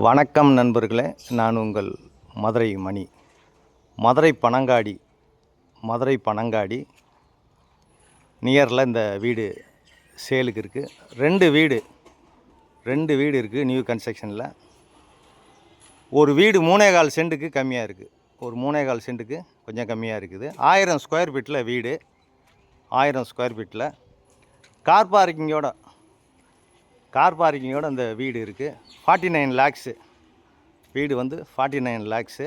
வணக்கம் நண்பர்களே, நான் உங்கள் மதுரை மணி. மதுரை பனங்காடி நியரில் இந்த வீடு சேலுக்கு இருக்குது. ரெண்டு வீடு இருக்குது நியூ கன்ஸ்ட்ரக்ஷனில். ஒரு வீடு 3.25 சென்ட்டுக்கு கம்மியாக இருக்குது. ஒரு 3.25 சென்ட்டுக்கு கொஞ்சம் கம்மியாக இருக்குது. 1000 ஸ்கொயர் ஃபீட்டில் வீடு. 1000 ஸ்கொயர் ஃபீட்டில் கார் பார்க்கிங்கோட அந்த வீடு இருக்குது. 49 லேக்ஸு வீடு வந்து 49 லேக்ஸு.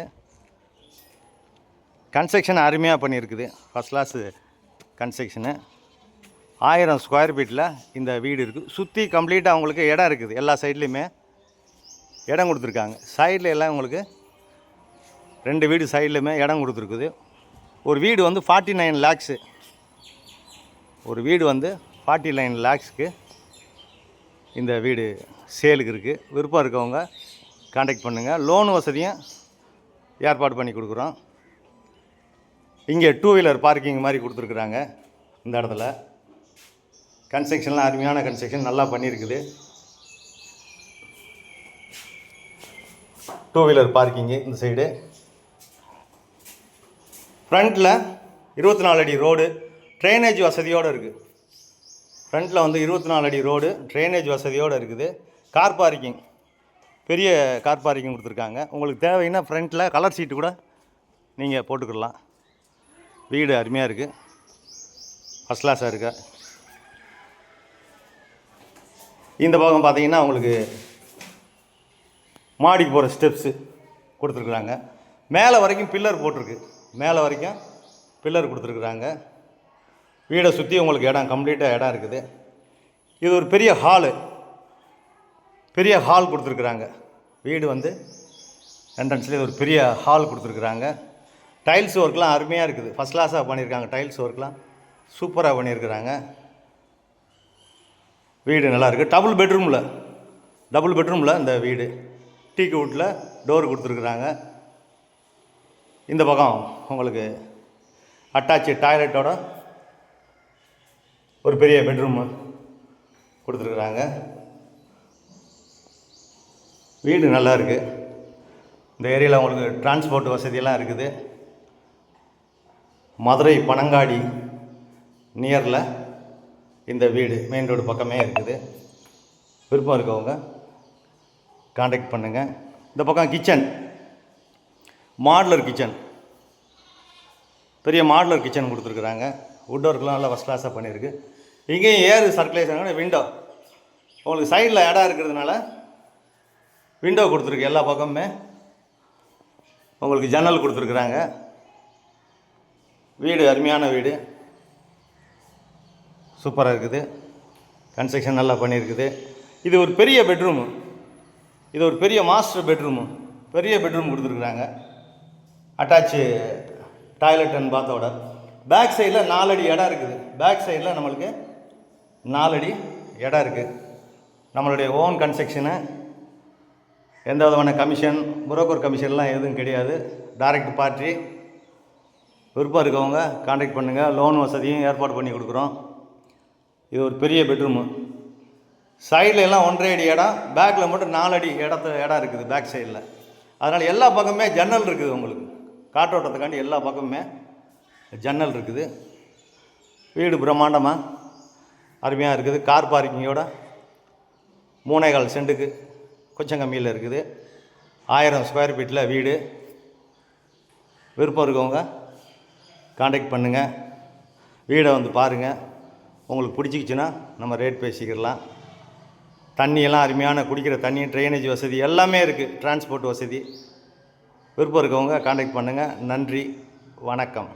கன்ஸ்ட்ரக்ஷன் அருமையாக பண்ணியிருக்குது. First class construction. 1000 ஸ்கொயர் ஃபீட்டில் இந்த வீடு இருக்குது. சுற்றி கம்ப்ளீட்டாக அவங்களுக்கு இடம் இருக்குது. எல்லா சைட்லேயுமே இடம் கொடுத்துருக்காங்க. சைடில் எல்லாம் உங்களுக்கு 2 வீடு சைட்லையுமே இடம் கொடுத்துருக்குது. ஒரு வீடு வந்து 49 லேக்ஸு. ஒரு வீடு வந்து 49 லேக்ஸுக்கு இந்த வீடு சேலுக்கு இருக்குது. விருப்பம் இருக்கவங்க கான்டாக்ட் பண்ணுங்கள். லோன் வசதியும் ஏற்பாடு பண்ணி கொடுக்குறோம். இங்கே 2 வீலர் பார்க்கிங் மாதிரி கொடுத்துருக்குறாங்க. இந்த இடத்துல கன்ஸ்ட்ரக்ஷன்லாம் அருமையான கன்ஸ்ட்ரக்ஷன் நல்லா பண்ணியிருக்குது. 2 வீலர் பார்க்கிங்கு இந்த சைடு. ஃப்ரண்ட்டில் 24 அடி ரோடு, ட்ரைனேஜ் வசதியோடு இருக்குது. ஃப்ரண்ட்டில் வந்து 24 அடி ரோடு, ட்ரைனேஜ் வசதியோடு இருக்குது. கார் பார்க்கிங், பெரிய கார் பார்க்கிங் கொடுத்துருக்காங்க. உங்களுக்கு தேவைன்னா ஃப்ரண்ட்டில் கலர் சீட்டு கூட நீங்கள் போட்டுக்கிடலாம். வீடு அருமையாக இருக்குது. ஃபஸ்ட் கிளாஸாக இருக்கு. இந்த பக்கம் பார்த்தீங்கன்னா உங்களுக்கு மாடிக்கு போகிற ஸ்டெப்ஸு கொடுத்துருக்குறாங்க. மேலே வரைக்கும் பில்லர் போட்டிருக்கு. மேலே வரைக்கும் பில்லர் கொடுத்துருக்குறாங்க. வீடை சுற்றி உங்களுக்கு இடம் கம்ப்ளீட்டாக இடம் இருக்குது. இது ஒரு பெரிய ஹால் கொடுத்துருக்குறாங்க. வீடு வந்து என்ட்ரன்ஸ்லேயே ஒரு பெரிய ஹால் கொடுத்துருக்குறாங்க. டைல்ஸ் ஒர்க்லாம் அருமையாக இருக்குது. ஃபஸ்ட் கிளாஸாக பண்ணியிருக்காங்க. டைல்ஸ் ஒர்க்லாம் சூப்பராக பண்ணியிருக்கிறாங்க. வீடு நல்லா இருக்குது. டபுள் பெட்ரூமில் இந்த வீடு டீக்கு வுட்டில் டோர் கொடுத்துருக்குறாங்க. இந்த பக்கம் உங்களுக்கு அட்டாச்சு டாய்லெட்டோட ஒரு பெரிய பெட்ரூம் கொடுத்துருக்குறாங்க. வீடு நல்லா இருக்குது. இந்த ஏரியாவில் உங்களுக்கு டிரான்ஸ்போர்ட் வசதியெல்லாம் இருக்குது. மதுரை பனங்காடி நியரில் இந்த வீடு மெயின் ரோடு பக்கமே இருக்குது. விருப்பம் இருக்கவங்க கான்டாக்ட் பண்ணுங்கள். இந்த பக்கம் கிச்சன், மாடுலர் கிச்சன், பெரிய மாடுலர் கிச்சன் கொடுத்துருக்குறாங்க. வுட் ஒர்க்லாம் நல்லா ஃபஸ்ட் கிளாஸாக பண்ணியிருக்கு. இங்கேயும் ஏர் சர்க்குலேஷன் விண்டோ உங்களுக்கு சைடில் இடம் இருக்கிறதுனால விண்டோ கொடுத்துருக்கு. எல்லா பக்கமுமே உங்களுக்கு ஜன்னல் கொடுத்துருக்குறாங்க. வீடு அருமையான வீடு, சூப்பராக இருக்குது. கன்ஸ்ட்ரக்ஷன் நல்லா பண்ணியிருக்குது. இது ஒரு பெரிய பெட்ரூமு. இது ஒரு பெரிய மாஸ்டர் பெட்ரூமு. பெரிய பெட்ரூம் கொடுத்துருக்குறாங்க. அட்டாச்சு டாய்லெட் அண்ட் பாத்தோட. பேக் சைடில் 4 அடி இடம் இருக்குது. பேக் சைடில் நம்மளுக்கு 4 அடி இடம் இருக்குது. நம்மளுடைய ஓன் கன்ஸ்ட்ரக்ஷனு. எந்த விதமான கமிஷன், புரோக்கர் கமிஷன்லாம் எதுவும் கிடையாது. Direct party. விருப்பம் இருக்கவங்க கான்டாக்ட் பண்ணுங்கள். லோன் வசதியும் ஏற்பாடு பண்ணி கொடுக்குறோம். இது ஒரு பெரிய பெட்ரூமு. சைடில் எல்லாம் 1.5 அடி இடம், பேக்கில் மட்டும் 4 அடி இடம் இருக்குது பேக் சைடில். அதனால் எல்லா பக்கமே ஜன்னல் இருக்குது. உங்களுக்கு காற்றோட்டத்துக்காண்டி எல்லா பக்கமுமே ஜன்னல் இருக்குது. வீடு பிரம்மாண்டமாக அருமையாக இருக்குது. கார் பார்க்கிங்கோட 3.25 சென்ட்டுக்கு கொஞ்சம் கம்மியில் இருக்குது. 1000 ஸ்கொயர் ஃபீட்டில் வீடு. விருப்பம் இருக்கவங்க கான்டாக்ட் பண்ணுங்கள். வீடை வந்து பாருங்கள். உங்களுக்கு பிடிச்சிக்கிச்சின்னா நம்ம ரேட் பேசிக்கிடலாம். தண்ணியெல்லாம் அருமையான குடிக்கிற தண்ணி, ட்ரைனேஜ் வசதி எல்லாமே இருக்குது. டிரான்ஸ்போர்ட் வசதி. விருப்பம் இருக்கவங்க கான்டாக்ட் பண்ணுங்கள். நன்றி, வணக்கம்.